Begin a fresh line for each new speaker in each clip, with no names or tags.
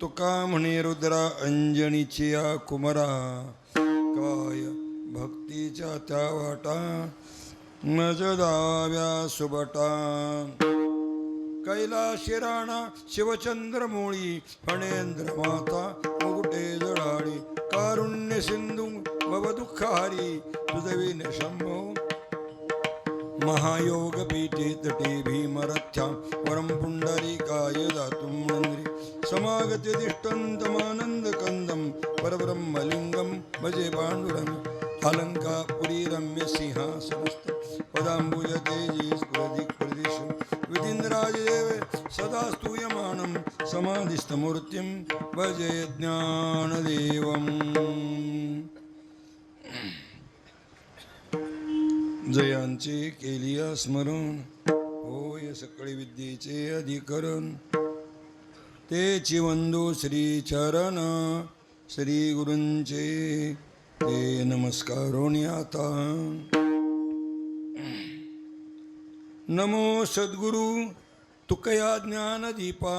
तुका म्हणे रुद्रा अंजनीची या कुमरा, काय भक्तीच्या त्या वाटा मज दाव्या सुबटा. कैलाशी राणा शिवचंद्रमूळी फणेंद्र माता मुकुटे जळाळी. कारुण्य सिंधू भव दुःखारी तुझविन शंभो. महायोग पीठे तटे भीमरथ्या वरम पुंडरीकाय दातुं नंद्री. समागते तिष्ठन्तमानंद कंदम परब्रह्मलिंगम भजे पांडुरंग. अलंकापुरी रम्य सिंहासनस्थ पदांबुज तेजे स्फुरदिक् प्रदिश. विधिन्द्राजदेव सदा स्तूयमानं समाधिस्थमूर्तिं भजे ज्ञानदेवम्. जयांचे केलिया स्मरण होय सकळी विद्येचे अधिकरण. तेची वंदो श्री चरण श्री गुरूंचे ते नमस्कारोनी आता. नमो सद्गुरु तुकया ज्ञानदीपा.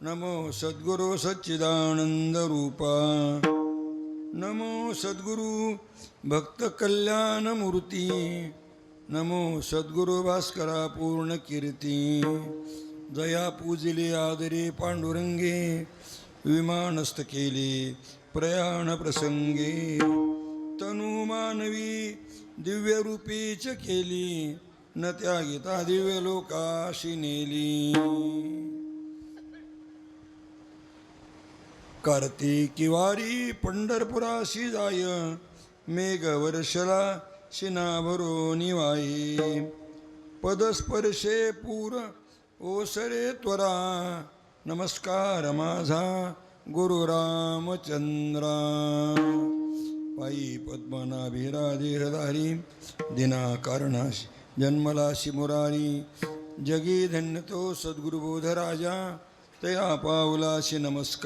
नमो सद्गुरु सच्चिदानंद रूपा. नमो सद्गुरु भक्त कल्याण मूर्ती. नमो सद्गुरु भास्करा पूर्ण कीर्ती. जया पूजिले आदरे पांडुरंगे. विमानस्थ केले प्रयाण प्रसंगे. तनु मानवी दिव्य रूपीच केली. न त्यागिता दिव्य लोकाशी नेली. कार्तिकी वारी पंढरपुराशी जाय. मेघ वर्षला शिना भरोनी वाई. पदस्पर्शे पूर ओसरे त्वरा. नमस्कार माझा गुरु रामचंद्रा. पायी पद्मनाभिरा देहधारी. दिनाकारणाशी जन्मलाशी मुरारी. जगी धन्य तो सद्गुरुबोध राजा. तया पावलाशी नमस्कार.